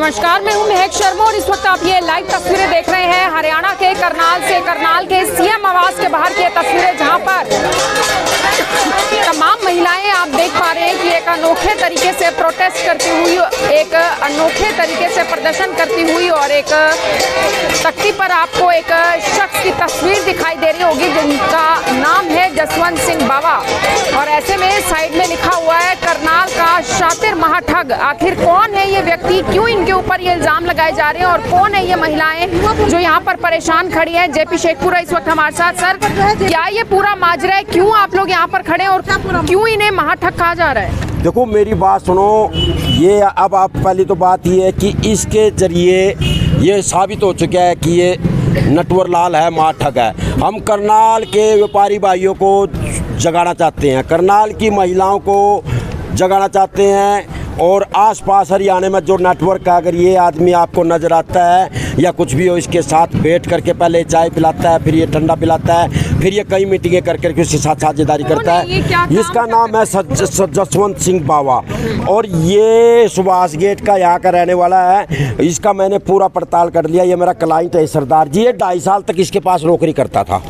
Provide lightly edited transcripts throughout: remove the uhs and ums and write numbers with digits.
नमस्कार, मैं हूं महक शर्मा और इस वक्त आप ये लाइव तस्वीरें देख रहे हैं हरियाणा के करनाल के सीएम आवास के बाहर की तस्वीरें, जहां पर तमाम महिलाएं आप देख पा रहे हैं कि एक अनोखे तरीके से प्रोटेस्ट करती हुई, एक अनोखे तरीके से प्रदर्शन करती हुई, और एक तख्ती पर आपको एक शख्स की तस्वीर दिखाई दे रही होगी जिनका नाम है जसवंत सिंह बावा। और ऐसे में साइड में लिखा हुआ है करनाल का शातिर महाठग। आखिर कौन है ये व्यक्ति, क्यों इनके ऊपर ये इल्जाम लगाए जा रहे हैं, और कौन है ये महिलाएं जो यहाँ पर परेशान खड़ी हैं? जेपी शेखपुरा इस वक्त हमारे साथ। सर, क्या ये पूरा माजरा है, क्यों आप लोग यहाँ पर खड़े हैं और क्यों इन्हें महाठग कहा जा रहा है? देखो मेरी बात सुनो, ये अब आप पहली तो बात ये है कि इसके जरिए ये साबित हो चुका है कि ये नटवर लाल है, महाठग है। हम करनाल के व्यापारी भाइयों को जगाना चाहते हैं, करनाल की महिलाओं को जगाना चाहते हैं, और आसपास हरियाणा में जो नेटवर्क है, अगर ये आदमी आपको नज़र आता है या कुछ भी हो, इसके साथ बैठ करके पहले चाय पिलाता है, फिर ये ठंडा पिलाता है, फिर ये कई मीटिंगें कर करके उसके साथ साझेदारी करता है। इसका नाम है जसवंत सिंह बावा, और ये सुभाष गेट का यहाँ का रहने वाला है। इसका मैंने पूरा पड़ताल कर लिया, ये मेरा क्लाइंट है सरदार जी। ये 2.5 साल तक इसके पास नौकरी करता था,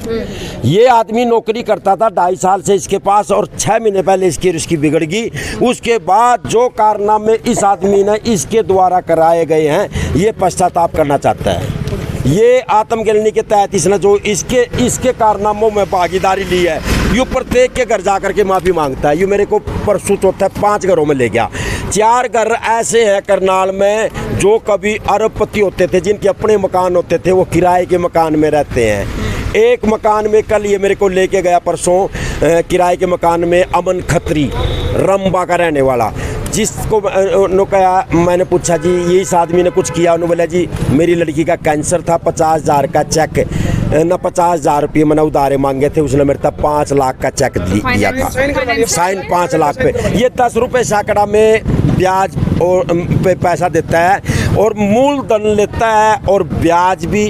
ये आदमी नौकरी करता था 2.5 साल से इसके पास, और 6 महीने पहले इसकी बिगड़ गई। उसके बाद जो कारनामे इस आदमी ने इसके द्वारा कराए गए हैं, ये पश्चाताप करना चाहता है। ये आत्मग्लानि के तहत इसने जो इसके कारनामों में भागीदारी ली है, ये प्रत्येक के घर जा करके माफ़ी मांगता है। ये मेरे को परसों चौथा 5 घरों में ले गया। 4 घर ऐसे हैं करनाल में जो कभी अरबपति होते थे, जिनके अपने मकान होते थे, वो किराए के मकान में रहते हैं। एक मकान में कल ये मेरे को लेके गया परसों, किराए के मकान में अमन खत्री रंबा का रहने वाला, जिसको कहा, मैंने पूछा जी ये इस आदमी ने कुछ किया? उन्होंने बोला जी मेरी लड़की का कैंसर था, 50,000 का चेक न 50,000 रुपये मैंने उधारे मांगे थे, उसने मेरे तक 5 लाख का चेक दिया था, साइन 5 लाख पे। ये 10 रुपये सैकड़ा में ब्याज और पे पैसा देता है, और मूलधन लेता है, और ब्याज भी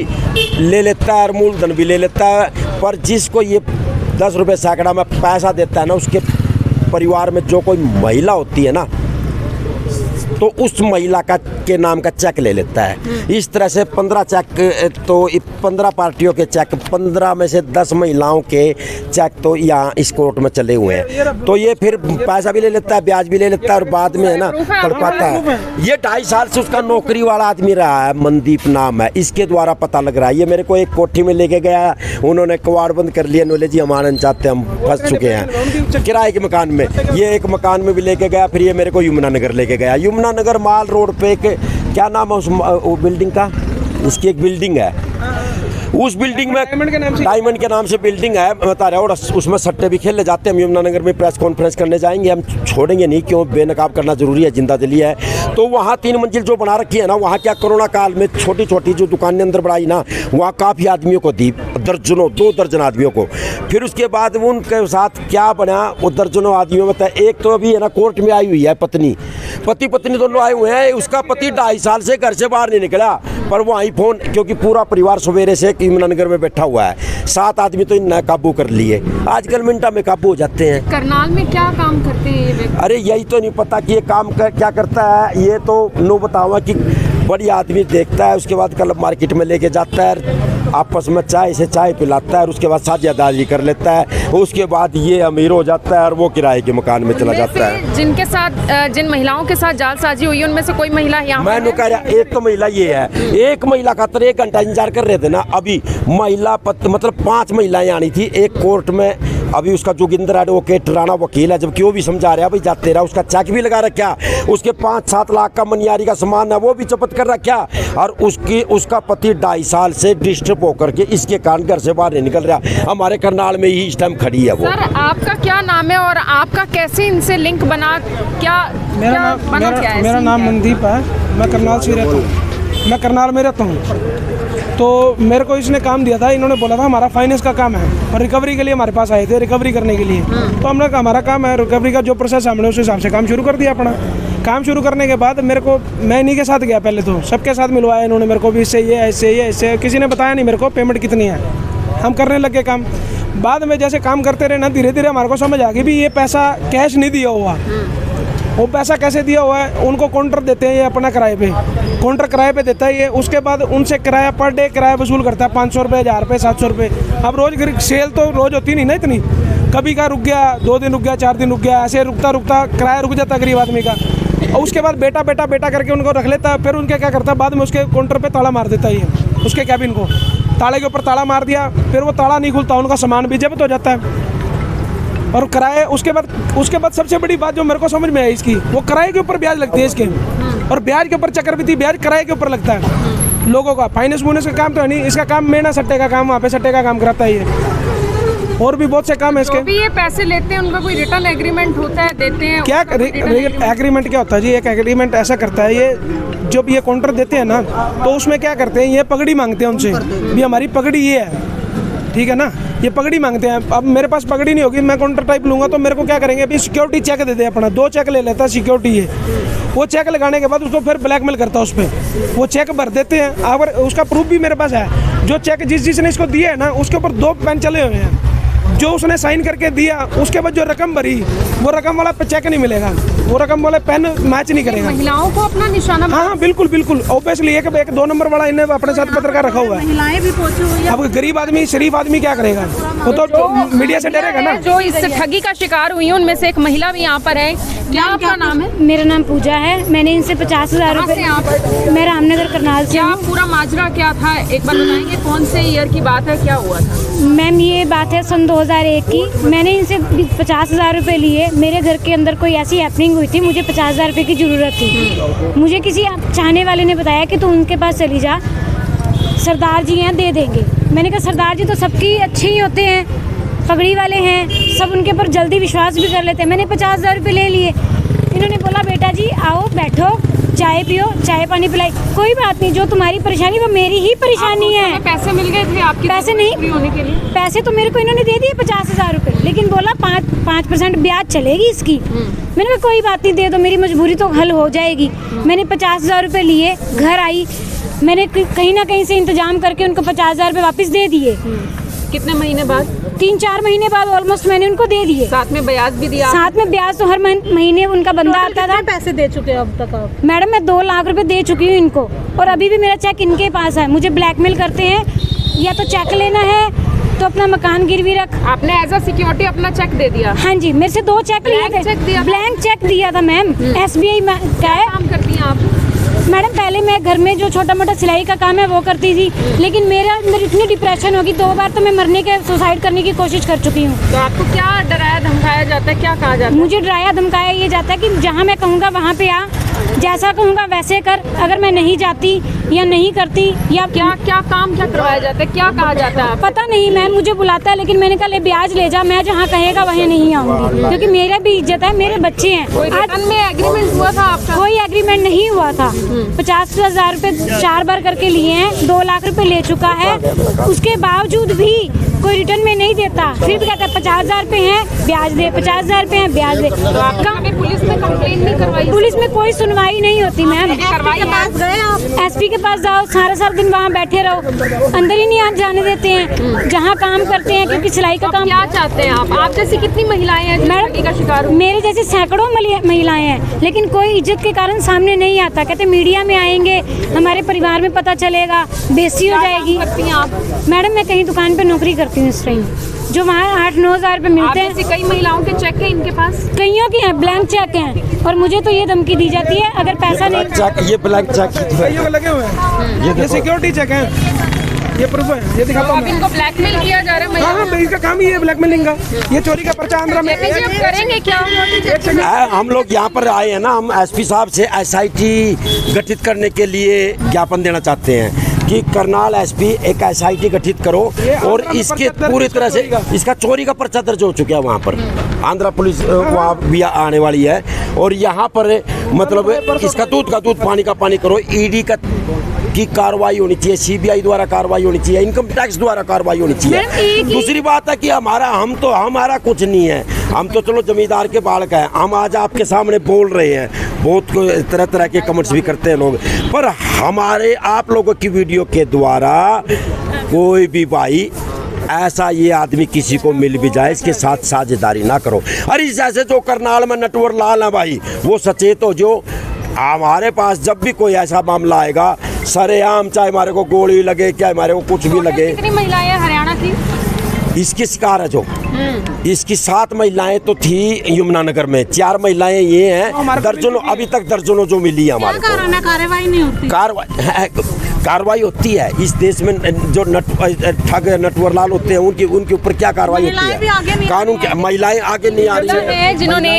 ले लेता है, और मूलधन भी ले लेता है। पर जिसको ये 10 रुपये सैकड़ा में पैसा देता है ना, उसके परिवार में जो कोई महिला होती है ना, तो उस महिला के नाम का चेक ले लेता है। इस तरह से 15 चेक, तो 15 पार्टियों के चेक, 15 में से 10 महिलाओं के चेक तो यहाँ इस कोर्ट में चले हुए हैं। तो ये फिर पैसा भी ले लेता है, ब्याज भी ले लेता है, और बाद में है ना तड़पाता है। ये 2.5 साल से उसका नौकरी वाला आदमी रहा है, मनदीप नाम है, इसके द्वारा पता लग रहा है। ये मेरे को एक कोठी में लेके गया, उन्होंने कवाड़ बंद कर लिया, नोले जी हम आना चाहते हैं, हम फंस चुके हैं किराए के मकान में। ये एक मकान में भी लेके गया, फिर ये मेरे को यमुनानगर लेके गया। यमुनानगर माल रोड पे एक, क्या नाम है उस बिल्डिंग का, इसकी एक बिल्डिंग है, उस बिल्डिंग में डायमंड के नाम से बिल्डिंग है, बता रहा हूँ, और उसमें सट्टे भी खेलने जाते हैं। हम यमुनानगर में प्रेस कॉन्फ्रेंस करने जाएंगे, हम छोड़ेंगे नहीं, क्यों, बेनकाब करना जरूरी है, जिंदा दिली है। तो वहाँ 3 मंजिल जो बना रखी है ना, वहाँ क्या कोरोना काल में छोटी छोटी जो दुकानें अंदर बढ़ाई ना, वहाँ काफ़ी आदमियों को दी, दर्जनों 2 दर्जन आदमियों को। फिर उसके बाद उनके साथ क्या बना, वो दर्जनों आदमियों में एक तो अभी है ना कोर्ट में आई हुई है, पति पत्नी दोनों आए हुए हैं। उसका पति 2.5 साल से घर से बाहर नहीं निकला, पर वहीं फोन, क्योंकि पूरा परिवार सवेरे से यमुनानगर में बैठा हुआ है। 7 आदमी तो इन्हें काबू कर लिए, आजकल मिनटा में काबू हो जाते हैं। करनाल में क्या काम करते हैं ये? अरे यही तो नहीं पता कि ये काम क्या करता है। ये तो नो बताऊंगा कि बड़ी आदमी देखता है, उसके बाद क्लब मार्केट में लेके जाता है, आपस में चाय पिलाता है, और उसके बाद साझेदारी कर लेता है। उसके बाद ये अमीर हो जाता है, और वो किराए के मकान में चला जाता है। जिनके साथ, जिन महिलाओं के साथ जालसाजी हुई, उनमें से कोई महिला यहाँ? मैंने कह रहा, एक तो महिला ये है, एक महिला का 1 घंटा इंतजार कर रहे थे ना। अभी महिला मतलब 5 महिलाएं आनी थी एक कोर्ट में। अभी उसका जोगिंदर एडवोकेट राणा वकील है, जबकि वो भी समझा रहा भाई जाते रहा, उसका चेक भी लगा रखा, उसके 5-7 लाख का मनियारी का सामान है वो भी जब्त कर रखा, और उसका पति 2.5 साल से डिस्टर्ब होकर के इसके कारण घर से बाहर नहीं निकल रहा। हमारे करनाल में ही इस टाइम खड़ी है वो। सर, आपका क्या नाम है और आपका कैसे इनसे लिंक बना? मेरा नाम मनदीप है, मैं करनाल से रहता हूँ, मैं करनाल में रहता हूँ। तो मेरे को इसने काम दिया था, इन्होंने बोला था हमारा फाइनेंस का काम है, और रिकवरी के लिए हमारे पास आए थे, रिकवरी करने के लिए। तो हमने कहा हमारा काम है रिकवरी का, जो प्रोसेस हमने उस हिसाब से काम शुरू कर दिया अपना। काम शुरू करने के बाद मेरे को, मैं इन्हीं के साथ गया, पहले तो सबके साथ मिलवाया इन्होंने मेरे को भी, इससे ये ऐसे किसी ने बताया नहीं मेरे को पेमेंट कितनी है। हम करने लगे काम। बाद में जैसे काम करते रहे ना, धीरे धीरे हमारे को समझ आ गई भी ये पैसा कैश नहीं दिया हुआ, वो पैसा कैसे दिया हुआ है, उनको काउंटर देते हैं ये अपना किराए पे, काउंटर किराए पे देता है ये, उसके बाद उनसे किराया पर डे किराया वसूल करता है 500 रुपये, 1000 रुपये, 700 रुपये। अब रोज सेल तो रोज होती नहीं ना इतनी, कभी का रुक गया, 2 दिन रुक गया, 4 दिन रुक गया, ऐसे रुकता रुकता किराया रुक जाता गरीब आदमी का। और उसके बाद बेटा बेटा बेटा करके उनको रख लेता है, फिर उनके क्या करता है बाद में उसके काउंटर पे ताला मार देता है ये, उसके कैबिन को ताले के ऊपर ताला मार दिया, फिर वो ताला नहीं खुलता, उनका सामान भी जब्त हो जाता है। और किराए उसके बाद सबसे बड़ी बात जो मेरे को समझ में आई इसकी, वो किराए के ऊपर ब्याज लगती है इसके, और ब्याज के ऊपर चक्रवृद्धि ब्याज किराए के ऊपर लगता है लोगों का। फाइनेंस वूनेंस का काम तो है नहीं, इसका काम मेना सट्टे का काम, वहाँ पे सट्टे का काम कराता है ये, और भी बहुत से काम है इसके। भी ये पैसे लेते हैं उनका कोई रिटर्न एग्रीमेंट होता है, देते हैं क्या एग्रीमेंट क्या होता है जी? एक एग्रीमेंट ऐसा करता है ये, जब ये काउंटर देते हैं ना तो उसमें क्या करते हैं, ये पगड़ी मांगते हैं उनसे, भी हमारी पगड़ी ये है, ठीक है ना, ये पगड़ी मांगते हैं। अब मेरे पास पगड़ी नहीं होगी, मैं काउंटर टाइप लूंगा तो मेरे को क्या करेंगे, अभी सिक्योरिटी चेक दे दे अपना, 2 चेक ले लेता है सिक्योरिटी ये, वो चेक लगाने के बाद उसको फिर ब्लैकमेल करता है उस पर, वो चेक भर देते हैं। अगर उसका प्रूफ भी मेरे पास है, जो चेक जिसने इसको दिया है ना उसके ऊपर 2 पेन चले हुए हैं, जो उसने साइन करके दिया उसके बाद जो रकम भरी वो रकम वाला चेक नहीं मिलेगा, वो रकम वाले पेन मैच नहीं करेगा। महिलाओं को अपना निशाना, हाँ बिल्कुल बिल्कुल, ऑब्वियसली एक 2 नंबर वाला इन्हें अपने साथ पत्रकार रखा हुआ है। महिलाएं भी पहुंची हुई है। अब गरीब आदमी शरीफ आदमी क्या करेगा, वो तो मीडिया से डरेगा ना। जो इस ठगी का शिकार हुई है उनमें से एक महिला भी यहाँ पर है। क्या आपका नाम है? मेरा नाम पूजा है। मैंने इनसे 50,000 रुपये, मैं रामनगर करनाल से। क्या पूरा माजरा क्या था, एक बार बताएंगे? कौन से ईयर की बात है, क्या हुआ था? मैम ये बात है सन 2001 की। मैंने इनसे 50,000 रुपये लिए। मेरे घर के अंदर कोई ऐसी हैपनिंग हुई थी, मुझे 50,000 रुपये की ज़रूरत थी। मुझे किसी चाहने वाले ने बताया कि तू उनके पास चली जा, सरदार जी हैं दे देंगे। मैंने कहा सरदार जी तो सबकी अच्छे ही होते हैं, पगड़ी वाले हैं, सब उनके ऊपर जल्दी विश्वास भी कर लेते हैं। मैंने 50,000 रुपये ले लिए। इन्होंने बोला बेटा जी आओ बैठो, चाय पियो, चाय पानी पिलाई। कोई बात नहीं, जो तुम्हारी परेशानी वो मेरी ही परेशानी है। पैसे मिल गए थे आपके? पैसे नहीं होने के लिए पैसे तो मेरे को इन्होंने दे दिए 50,000 रुपये, लेकिन बोला 5% ब्याज चलेगी इसकी। मैंने कहा कोई बात नहीं, दे दो, मेरी मजबूरी तो हल हो जाएगी। मैंने 50,000 रुपये लिए, घर आई, मैंने कहीं ना कहीं से इंतजाम करके उनको 50,000 रुपये वापस दे दिए। कितने महीने बाद? 3-4 महीने बाद ऑलमोस्ट मैंने उनको दे दिए। साथ में ब्याज भी दिया? साथ में ब्याज तो हर महीने उनका बंदा आता था। पैसे दे चुके अब तक आप? मैडम मैं 2 लाख रुपए दे चुकी हूँ इनको, और अभी भी मेरा चेक इनके पास है। मुझे ब्लैकमेल करते हैं, या तो चेक लेना है तो अपना मकान गिरवी रख। आपने एज अ सिक्योरिटी अपना चेक दे दिया? हाँ जी, मेरे से 2 चेक लिए थे। ब्लैंक चेक दिया था मैम। SBI का है। काम करती हैं आप? मैडम पहले मैं घर में जो छोटा मोटा सिलाई का काम है वो करती थी, लेकिन मेरे अंदर इतनी डिप्रेशन होगी, 2 बार तो मैं मरने के सुसाइड करने की कोशिश कर चुकी हूँ। तो आपको क्या डराया धमकाया जाता है, क्या कहा जाता है? मुझे डराया धमकाया ये जाता है कि जहाँ मैं कहूँगा वहाँ पे आ, जैसा कहूँगा वैसे कर। अगर मैं नहीं जाती या नहीं करती या क्या काम क्या करवाया जाता है, क्या कहा जाता है? पता नहीं मैम, मुझे बुलाता है, लेकिन मैंने कहा ले ब्याज ले जा, मैं जहाँ कहेगा वहीं नहीं आऊँगी, क्योंकि मेरा भी इज्जत है, मेरे बच्चे हैं। रिटर्न में एग्रीमेंट हुआ था आपका? कोई एग्रीमेंट नहीं हुआ था। 50,000 रुपये 4 बार करके लिए हैं, 2 लाख रुपए ले चुका है, उसके बावजूद भी कोई रिटर्न में नहीं देता। फिर भी कहता है 50,000 रुपये हैं ब्याज दे, 50,000 रुपये हैं ब्याज दे। तो आपका पुलिस में कंप्लेंट नहीं करवाई? पुलिस में कोई सुनवाई नहीं होती मैम। करवाई के पास गए आप? SP के पास जाओ, सारा दिन वहाँ बैठे रहो, अंदर ही नहीं जाने देते हैं जहाँ काम करते हैं, क्योंकि सिलाई का काम। क्या चाहते हैं आप जैसी कितनी महिलाएं हैं मैडम का शिकार? मेरे जैसे सैकड़ों महिलाएं हैं, लेकिन कोई इज्जत के कारण सामने नहीं आता। कहते मीडिया में आएंगे, हमारे परिवार में पता चलेगा, बेइज्जती हो जाएगी। मैडम मैं कहीं दुकान पे नौकरी करती हूँ इस टाइम, जो वहाँ 8-9 हज़ार रुपये मिलते हैं। कई महिलाओं के चेक है इनके पास? कईयों के हैं ब्लैंक चेक हैं, और मुझे तो ये धमकी दी जाती है अगर पैसा नहीं। चेक, ये ब्लैंक चेक लगे हुए हैं, ये सिक्योरिटी चेक है, ये प्रूफ है, ये दिखाता हूं। इनको ब्लैकमेल किया जा रहा है? हाँ, इसका काम ही है ब्लैकमेलिंग का। ये चोरी का पर्चा आंध्रा में करेंगे क्या? हम लोग यहाँ पर आए हैं ना, हम SP साहब से SIT गठित करने के लिए ज्ञापन देना चाहते हैं कि करनाल SP एक SIT गठित करो, और इसके पूरी तरह से इसका चोरी का पर्चा दर्ज हो चुका है वहाँ पर। आंध्रा पुलिस वहाँ भी आने वाली है, और यहाँ पर मतलब इसका दूध का दूध पानी का पानी करो। ED की कार्रवाई होनी चाहिए, CBI द्वारा कार्रवाई होनी चाहिए, इनकम टैक्स द्वारा कार्रवाई होनी चाहिए। दूसरी बात है कि हमारा कुछ नहीं है, हम तो चलो जमींदार के बालक हैं। हम आज आपके सामने बोल रहे हैं, बहुत तरह तरह के कमेंट्स भी करते हैं लोग, पर हमारे आप लोगों की वीडियो के द्वारा कोई भी भाई ऐसा ये आदमी किसी को मिल भी जाए इसके साथ साझेदारी ना करो। अरे जैसे जो करनाल में नटवर लाल है भाई, वो सचेत हो, जो हमारे पास जब भी कोई ऐसा मामला आएगा सरेआम, चाहे हमारे को गोली लगे, क्या हमारे को कुछ भी लगे। कितनी महिलाएं हैं हरियाणा की? इसकी शिकार है जो इसकी 7 महिलाएं तो थी यमुनानगर में, 4 महिलाएं ये हैं, दर्जनों अभी तक दर्जनों जो मिली है हमारे को। कार्रवाई नहीं होती। कार्रवाई होती है इस देश में। जो ठग नटवरलाल होते हैं उनके ऊपर क्या कार्रवाई होती है? कानून की महिलाएं आगे नहीं आ रही है। जिन्होंने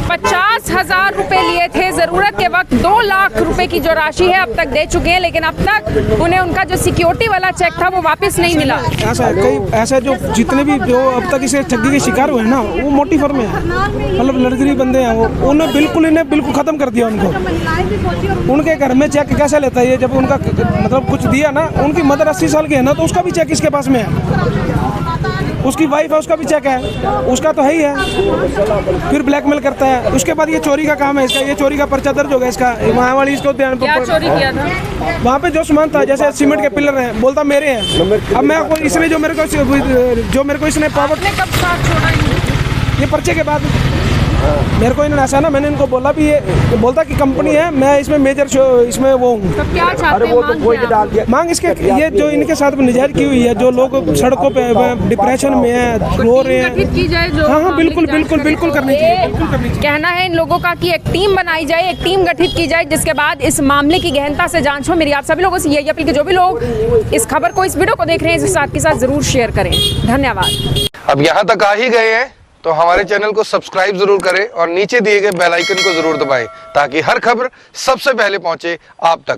50,000 रुपए लिए थे, जरूरत के वक्त 2 लाख रुपए की जो राशि है अब तक दे चुके हैं, लेकिन अब तक उन्हें उनका जो सिक्योरिटी वाला चेक था वो वापस नहीं मिला। ऐसा जो जितने भी जो अब तक इसे ठगी के शिकार हुए हैं ना, वो मोटी फर्म है, मतलब लड़की बंदे हैं, वो उन्हें बिल्कुल खत्म कर दिया उनको। उनके घर में चेक कैसे लेता है ये? जब उनका मतलब कुछ दिया ना, उनकी मदर 80 साल की है ना, तो उसका भी चेक इसके पास में है। उसकी वाइफ है, उसका भी चेक है, उसका तो है ही है। फिर ब्लैकमेल करता है। उसके बाद ये चोरी का काम है इसका, ये चोरी का पर्चा दर्ज हो गया इसका। वहाँ वाली इसको क्या चोरी किया था? वहाँ पे जो सामान था, जैसे सीमेंट के पिलर हैं, बोलता मेरे हैं। अब मैं इसने जो मेरे को इसने पावर कब साथ छोड़ा? ये पर्चे के बाद मेरे को इन्होंने ऐसा ना, मैंने इनको बोला भी, ये बोलता कि कंपनी है, मैं इसमें मेजर इसमें वो हूँ। तो क्या चाहते हैं? मांग इसके ये जो इनके साथ में निजात की हुई है, जो लोग सड़कों पे डिप्रेशन में है, रो रहे हैं, गठित की जाए जो। हाँ बिल्कुल करनी चाहिए। कहना है इन लोगों का कि एक टीम बनाई जाए, एक टीम गठित की जाए, जिसके बाद इस मामले की गहनता से जांच हो। मेरी आप सभी लोगों से यही अपील कि जो भी लोग इस खबर को, इस वीडियो को देख रहे हैं, इस साथ के साथ जरूर शेयर करें। धन्यवाद। अब यहाँ तक आ ही गए हैं तो हमारे चैनल को सब्सक्राइब जरूर करें और नीचे दिए गए बेल आइकन को जरूर दबाएं ताकि हर खबर सबसे पहले पहुंचे आप तक।